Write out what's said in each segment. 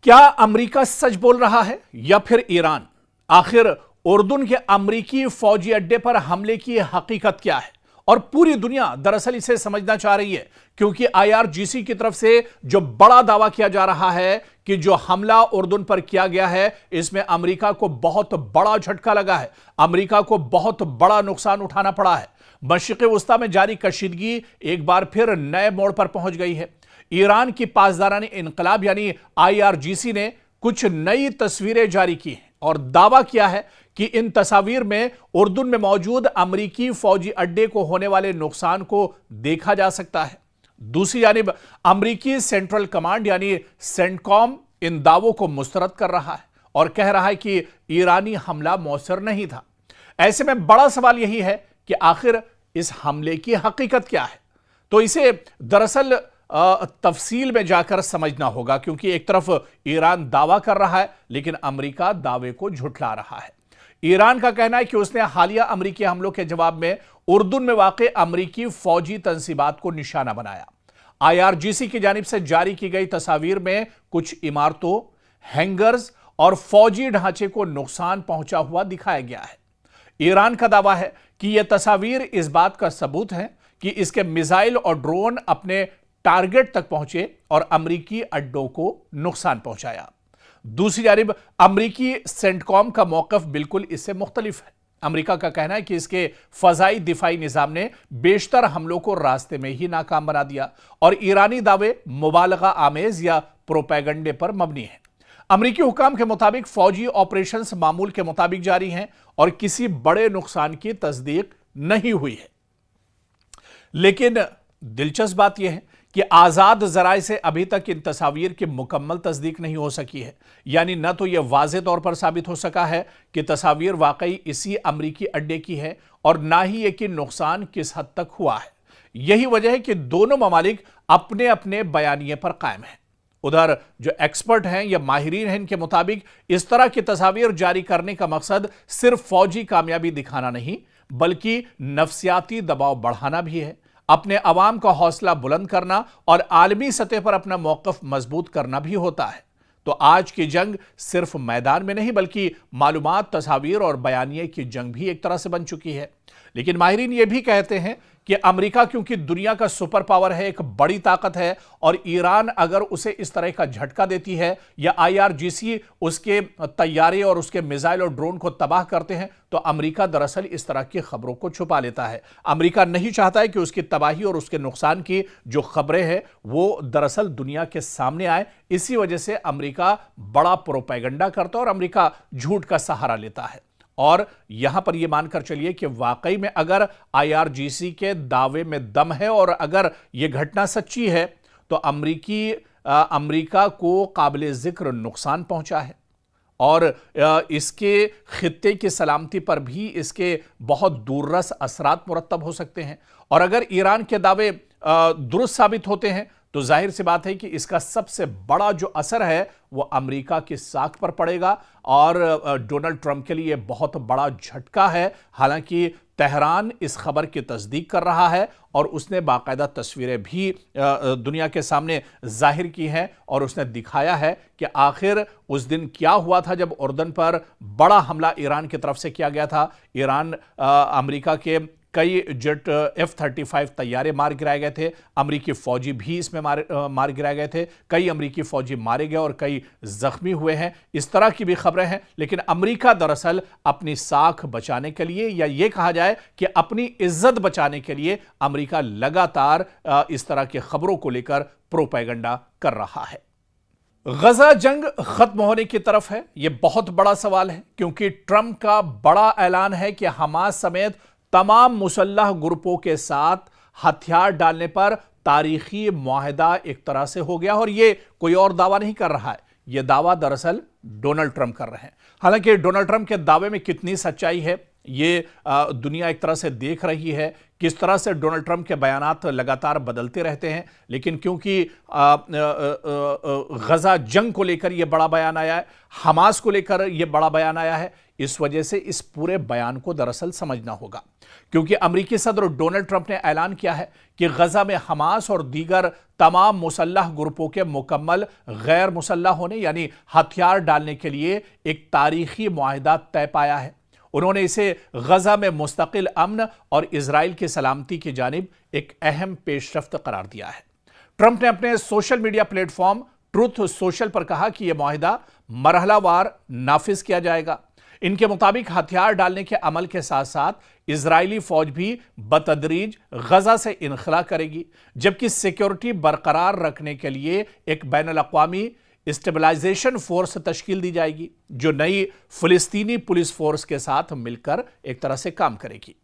क्या अमेरिका सच बोल रहा है या फिर ईरान? आखिर उर्दून के अमेरिकी फौजी अड्डे पर हमले की हकीकत क्या है? और पूरी दुनिया दरअसल इसे समझना चाह रही है, क्योंकि आईआरजीसी की तरफ से जो बड़ा दावा किया जा रहा है कि जो हमला उर्दून पर किया गया है, इसमें अमेरिका को बहुत बड़ा झटका लगा है, अमेरिका को बहुत बड़ा नुकसान उठाना पड़ा है। मशरिक़ वस्ता में जारी कशीदगी एक बार फिर नए मोड़ पर पहुंच गई है। ईरान की पासदारानी इनकलाब यानी आईआरजीसी ने कुछ नई तस्वीरें जारी की हैं और दावा किया है कि इन तस्वीर में उर्दून में मौजूद अमेरिकी फौजी अड्डे को होने वाले नुकसान को देखा जा सकता है। दूसरी जानिब अमेरिकी सेंट्रल कमांड यानी सेंटकॉम इन दावों को मुस्तरद कर रहा है और कह रहा है कि ईरानी हमला मौसर नहीं था। ऐसे में बड़ा सवाल यही है कि आखिर इस हमले की हकीकत क्या है? तो इसे दरअसल तफसील में जाकर समझना होगा, क्योंकि एक तरफ ईरान दावा कर रहा है लेकिन अमेरिका दावे को झुठला रहा है। ईरान का कहना है कि उसने हालिया अमेरिकी हमलों के जवाब में उर्दून में वाक़ अमेरिकी फौजी तंसीबात को निशाना बनाया। आईआरजीसी की जानिब से जारी की गई तस्वीर में कुछ इमारतों, हैंगर्स और फौजी ढांचे को नुकसान पहुंचा हुआ दिखाया गया है। ईरान का दावा है कि यह तस्वीर इस बात का सबूत है कि इसके मिसाइल और ड्रोन अपने टारगेट तक पहुंचे और अमेरिकी अड्डों को नुकसान पहुंचाया। दूसरी जानिब अमेरिकी सेंटकॉम का मौकफ बिल्कुल इससे मुख्तलिफ है। अमेरिका का कहना है कि इसके फजाई दिफाई निजाम ने बेशतर हमलों को रास्ते में ही नाकाम बना दिया और ईरानी दावे मुबालगा आमेज या प्रोपेगंडे पर मबनी है। अमेरिकी हुकाम के मुताबिक फौजी ऑपरेशंस मामूल के मुताबिक जारी हैं और किसी बड़े नुकसान की तस्दीक नहीं हुई है। लेकिन दिलचस्प बात यह है कि आजाद जराए से अभी तक इन तस्वीर की मुकम्मल तस्दीक नहीं हो सकी है, यानी न तो यह वाज़े तौर पर साबित हो सका है कि तस्वीर वाकई इसी अमरीकी अड्डे की है और ना ही यह कि नुकसान किस हद तक हुआ है। यही वजह है कि दोनों ममालिक अपने अपने बयानिए पर कायम हैं। उधर जो एक्सपर्ट हैं या माहिरीन हैं, इनके मुताबिक इस तरह की तस्वीर जारी करने का मकसद सिर्फ फौजी कामयाबी दिखाना नहीं बल्कि नफ्सियाती दबाव बढ़ाना भी है, अपने अवाम का हौसला बुलंद करना और आलमी सतह पर अपना मौकफ मजबूत करना भी होता है। तो आज की जंग सिर्फ मैदान में नहीं बल्कि मालूमात, तस्वीर और बयानिए की जंग भी एक तरह से बन चुकी है। लेकिन माहिरीन ये भी कहते हैं कि अमेरिका क्योंकि दुनिया का सुपर पावर है, एक बड़ी ताकत है, और ईरान अगर उसे इस तरह का झटका देती है या आईआरजीसी उसके तैयारे और उसके मिसाइल और ड्रोन को तबाह करते हैं, तो अमेरिका दरअसल इस तरह की खबरों को छुपा लेता है। अमेरिका नहीं चाहता है कि उसकी तबाही और उसके नुकसान की जो खबरें हैं वो दरअसल दुनिया के सामने आए। इसी वजह से अमेरिका बड़ा प्रोपेगेंडा करता है और अमेरिका झूठ का सहारा लेता है। और यहां पर यह मानकर चलिए कि वाकई में अगर आईआरजीसी के दावे में दम है और अगर यह घटना सच्ची है तो अमेरिका को काबिल जिक्र नुकसान पहुंचा है और इसके खित्ते की सलामती पर भी इसके बहुत दूररस असरात मुरत्तब हो सकते हैं। और अगर ईरान के दावे दुरुस्त साबित होते हैं तो जाहिर सी बात है कि इसका सबसे बड़ा जो असर है वो अमेरिका की साख पर पड़ेगा और डोनाल्ड ट्रंप के लिए बहुत बड़ा झटका है। हालांकि तेहरान इस खबर की तस्दीक कर रहा है और उसने बाकायदा तस्वीरें भी दुनिया के सामने जाहिर की हैं और उसने दिखाया है कि आखिर उस दिन क्या हुआ था जब उर्दून पर बड़ा हमला ईरान की तरफ से किया गया था। ईरान अमेरिका के कई जेट F-35 तैयारे मार गिराए गए थे, अमेरिकी फौजी भी इसमें मार गिराए गए थे, कई अमेरिकी फौजी मारे गए और कई जख्मी हुए हैं। इस तरह की भी खबरें हैं। लेकिन अमेरिका दरअसल अपनी साख बचाने के लिए या ये कहा जाए कि अपनी इज्जत बचाने के लिए अमेरिका लगातार इस तरह की खबरों को लेकर प्रोपेगेंडा कर रहा है। गजा जंग खत्म होने की तरफ है, यह बहुत बड़ा सवाल है, क्योंकि ट्रंप का बड़ा ऐलान है कि हमास समेत तमाम मुसल्लह ग्रुपों के साथ हथियार डालने पर तारीखी मुआहदा एक तरह से हो गया। और यह कोई और दावा नहीं कर रहा है, यह दावा दरअसल डोनाल्ड ट्रंप कर रहे हैं। हालांकि डोनाल्ड ट्रंप के दावे में कितनी सच्चाई है ये दुनिया एक तरह से देख रही है, किस तरह से डोनाल्ड ट्रंप के बयानात लगातार बदलते रहते हैं। लेकिन क्योंकि गजा जंग को लेकर यह बड़ा बयान आया है, हमास को लेकर यह बड़ा बयान आया है, इस वजह से इस पूरे बयान को दरअसल समझना होगा, क्योंकि अमेरिकी सदर डोनाल्ड ट्रंप ने ऐलान किया है कि गजा में हमास और दीगर तमाम मुसल्लह ग्रुपों के मुकम्मल गैर मुसल्लह होने यानी हथियार डालने के लिए एक तारीखी मुआहिदा तय पाया है। उन्होंने इसे गजा में मुस्तकिल अमन और इजराइल की सलामती की जानिब एक अहम पेशरफ्त करार दिया है। ट्रंप ने अपने social media platform truth social पर कहा कि यह मुआहिदा मरहलावार नाफिज किया जाएगा। इनके मुताबिक हथियार डालने के अमल के साथ साथ इजरायली फौज भी बतदरीज गजा से इनखला करेगी, जबकि सिक्योरिटी बरकरार रखने के लिए एक बैनुल-अक़वामी स्टेबलाइजेशन फोर्स तश्कील दी जाएगी, जो नई फिलिस्तीनी पुलिस फोर्स के साथ मिलकर एक तरह से काम करेगी।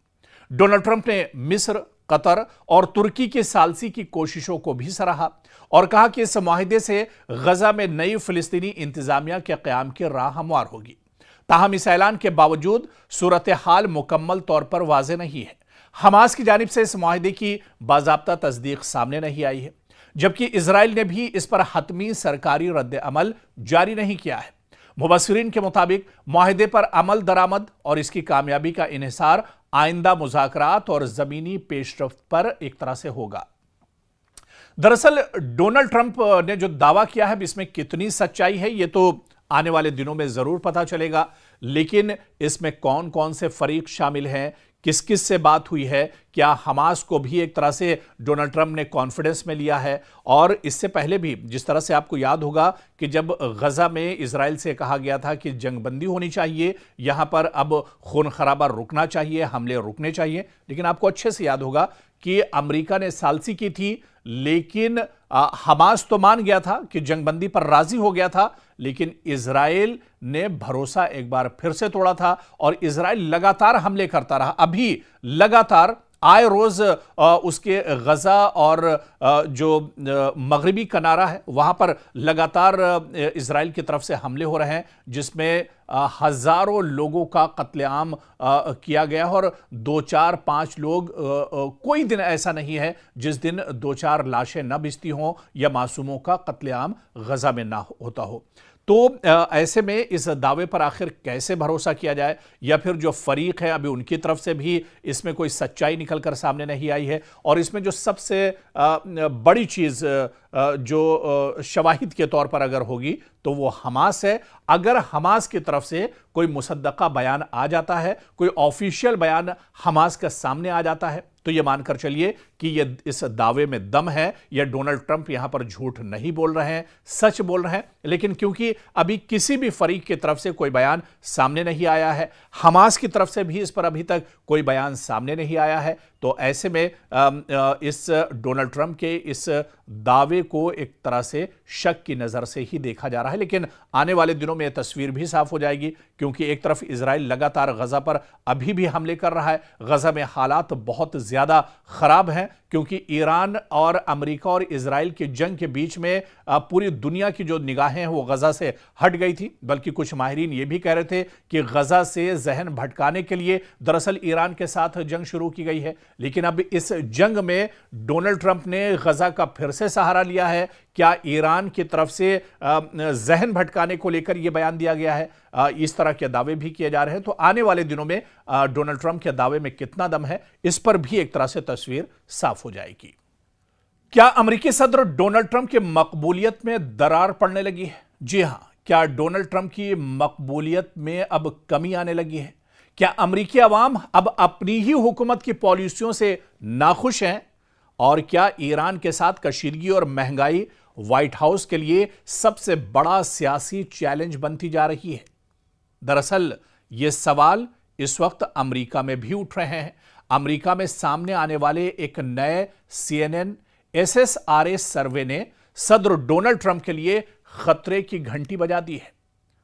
डोनाल्ड ट्रंप ने मिस्र, कतर और तुर्की की सालसी की कोशिशों को भी सराहा और कहा कि इस मुआहिदे से गजा में नई फिलिस्तीनी इंतजामिया के क़याम की राह हमवार होगी। ताहम इस ऐलान के बावजूद सूरत हाल मुकम्मल तौर पर वाज़े नहीं है। हमास की जानिब से इस मुआहिदे की बाज़ाब्ता तस्दीक सामने नहीं आई है, जबकि इजराइल ने भी इस पर हतमी सरकारी रद्द अमल जारी नहीं किया है। मुबस्सिरीन के मुताबिक मुआहिदे पर अमल दरामद और इसकी कामयाबी का इन्हिसार आइंदा मुज़ाकरात और ज़मीनी पेशरफ्त पर एक तरह से होगा। दरअसल डोनाल्ड ट्रंप ने जो दावा किया है इसमें कितनी सच्चाई है ये तो आने वाले दिनों में जरूर पता चलेगा, लेकिन इसमें कौन कौन से फरीक शामिल हैं, किस किस से बात हुई है, क्या हमास को भी एक तरह से डोनाल्ड ट्रंप ने कॉन्फिडेंस में लिया है। और इससे पहले भी जिस तरह से आपको याद होगा कि जब गजा में इजराइल से कहा गया था कि जंगबंदी होनी चाहिए, यहां पर अब खून खराबा रुकना चाहिए, हमले रुकने चाहिए, लेकिन आपको अच्छे से याद होगा कि अमेरिका ने सालसी की थी, लेकिन हमास तो मान गया था कि जंगबंदी पर राजी हो गया था, लेकिन इजराइल ने भरोसा एक बार फिर से तोड़ा था और इजराइल लगातार हमले करता रहा। अभी लगातार आए रोज उसके गजा और जो मगरिबी किनारा है वहां पर लगातार इजराइल की तरफ से हमले हो रहे हैं, जिसमें हजारों लोगों का कत्लेआम किया गया और 2-4-5 लोग, कोई दिन ऐसा नहीं है जिस दिन 2-4 लाशें न बिछती हों या मासूमों का कत्लेआम गजा में ना होता हो। तो ऐसे में इस दावे पर आखिर कैसे भरोसा किया जाए, या फिर जो फरीक है अभी उनकी तरफ से भी इसमें कोई सच्चाई निकलकर सामने नहीं आई है। और इसमें जो सबसे बड़ी चीज जो शवाहिद के तौर पर अगर होगी तो वो हमास है। अगर हमास की तरफ से कोई मुसद्दका बयान आ जाता है, कोई ऑफिशियल बयान हमास का सामने आ जाता है, तो ये मानकर चलिए कि ये इस दावे में दम है, या डोनाल्ड ट्रंप यहां पर झूठ नहीं बोल रहे हैं, सच बोल रहे हैं। लेकिन क्योंकि अभी किसी भी फरीक की तरफ से कोई बयान सामने नहीं आया है, हमास की तरफ से भी इस पर अभी तक कोई बयान सामने नहीं आया है, तो ऐसे में इस डोनाल्ड ट्रंप के इस दावे को एक तरह से शक की नजर से ही देखा जा रहा है। लेकिन आने वाले दिनों में यह तस्वीर भी साफ हो जाएगी, क्योंकि एक तरफ इजराइल लगातार गजा पर अभी भी हमले कर रहा है। गजा में हालात बहुत ज्यादा खराब हैं, क्योंकि ईरान और अमेरिका और इजराइल की जंग के बीच में पूरी दुनिया की जो निगाहें हैं वो गजा से हट गई थी। बल्कि कुछ माहिरीन ये भी कह रहे थे कि गजा से जहन भटकाने के लिए दरअसल ईरान के साथ जंग शुरू की गई है। लेकिन अब इस जंग में डोनाल्ड ट्रंप ने गजा का फिर से सहारा लिया है। क्या ईरान की तरफ से जहन भटकाने को लेकर यह बयान दिया गया है? इस तरह के दावे भी किए जा रहे हैं। तो आने वाले दिनों में डोनाल्ड ट्रंप के दावे में कितना दम है, इस पर भी एक तरह से तस्वीर साफ हो जाएगी। क्या अमेरिकी सदर डोनाल्ड ट्रंप की मकबूलियत में दरार पड़ने लगी है? जी हां, क्या डोनाल्ड ट्रंप की मकबूलियत में अब कमी आने लगी है? क्या अमेरिकी अवाम अब अपनी ही हुकूमत की पॉलिसियों से नाखुश हैं? और क्या ईरान के साथ कशीदगी और महंगाई व्हाइट हाउस के लिए सबसे बड़ा सियासी चैलेंज बनती जा रही है? दरअसल ये सवाल इस वक्त अमेरिका में भी उठ रहे हैं। अमेरिका में सामने आने वाले एक नए CNN SSRA सर्वे ने सदर डोनाल्ड ट्रंप के लिए खतरे की घंटी बजा दी है।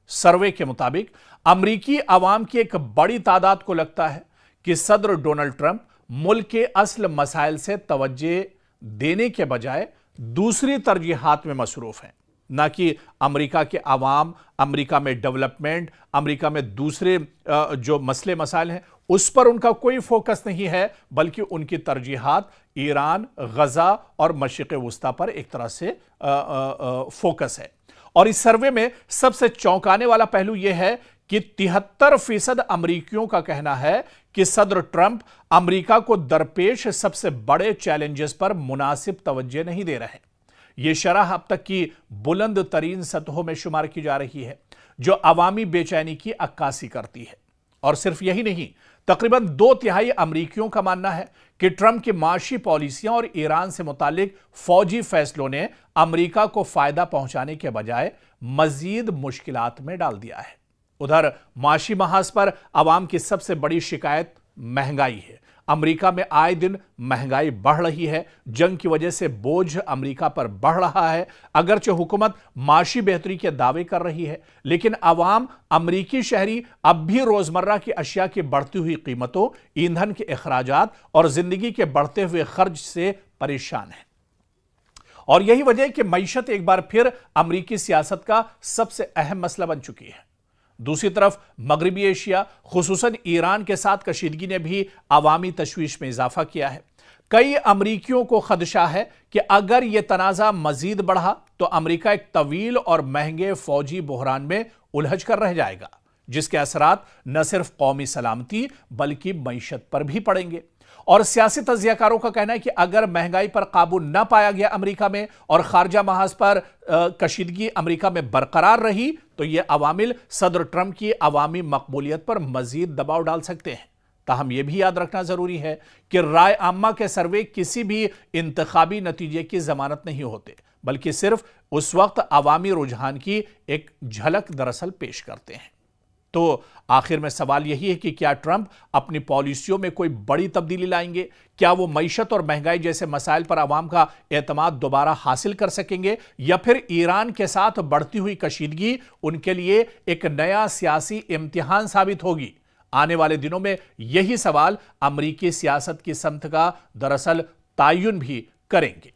सर्वे के मुताबिक अमेरिकी अवाम की एक बड़ी तादाद को लगता है कि सदर डोनाल्ड ट्रंप मुल्क के असल मसाइल से तवज्जो देने के बजाय दूसरी तरजीहात में मसरूफ हैं। ना कि अमेरिका के अवाम, अमेरिका में डेवलपमेंट, अमेरिका में दूसरे जो मसले मसाइल हैं उस पर उनका कोई फोकस नहीं है, बल्कि उनकी तरजीहात ईरान, गजा और मशरिक़ वुस्ता पर एक तरह से फोकस है। और इस सर्वे में सबसे चौंकाने वाला पहलू यह है कि 73% अमरीकियों का कहना है कि सदर ट्रंप अमरीका को दरपेश सबसे बड़े चैलेंजेस पर मुनासिब तवज्जो नहीं दे रहे। यह शरह अब तक की बुलंद तरीन सतहों में शुमार की जा रही है, जो अवामी बेचैनी की अक्कासी करती है। और सिर्फ यही नहीं, तकरीबन 2/3 अमरीकियों का मानना है कि ट्रंप की माशी पॉलिसियां और ईरान से मुतालिक फौजी फैसलों ने अमरीका को फायदा पहुंचाने के बजाय मजीद मुश्किलात में डाल दिया है। उधर माशी महाज पर अवाम की सबसे बड़ी शिकायत महंगाई है। अमरीका में आए दिन महंगाई बढ़ रही है। जंग की वजह से बोझ अमरीका पर बढ़ रहा है। अगरचे हुकूमत माशी बेहतरी के दावे कर रही है, लेकिन अवाम, अमरीकी शहरी अब भी रोजमर्रा की अशिया की बढ़ती हुई कीमतों, ईंधन के अखराजात और जिंदगी के बढ़ते हुए खर्च से परेशान है। और यही वजह है कि मईशत एक बार फिर अमरीकी सियासत का सबसे अहम मसला बन चुकी है। दूसरी तरफ मगरबी एशिया, खुसूसन ईरान के साथ कशीदगी ने भी अवामी तशवीश में इजाफा किया है। कई अमरीकियों को खदशा है कि अगर यह तनाज़ा मजीद बढ़ा तो अमरीका एक तवील और महंगे फौजी बहरान में उलझ कर रह जाएगा, जिसके असरात न सिर्फ कौमी सलामती बल्कि मईशत पर भी पड़ेंगे। और सियासी तज्जियाकारों का कहना है कि अगर महंगाई पर काबू न पाया गया अमरीका में और खारजा महाज पर कशीदगी अमरीका में बरकरार रही तो यह अवामिल सदर ट्रंप की अवामी मकबूलियत पर मजीद दबाव डाल सकते हैं। ताहम यह भी याद रखना जरूरी है कि राय आम्मा के सर्वे किसी भी इंतखाबी नतीजे की जमानत नहीं होते, बल्कि सिर्फ उस वक्त अवामी रुझान की एक झलक दरअसल पेश करते हैं। तो आखिर में सवाल यही है कि क्या ट्रंप अपनी पॉलिसियों में कोई बड़ी तब्दीली लाएंगे? क्या वो मईशत और महंगाई जैसे मसाइल पर आवाम का एतमाद दोबारा हासिल कर सकेंगे, या फिर ईरान के साथ बढ़ती हुई कशीदगी उनके लिए एक नया सियासी इम्तिहान साबित होगी? आने वाले दिनों में यही सवाल अमरीकी सियासत की समत का दरअसल तायुन भी करेंगे।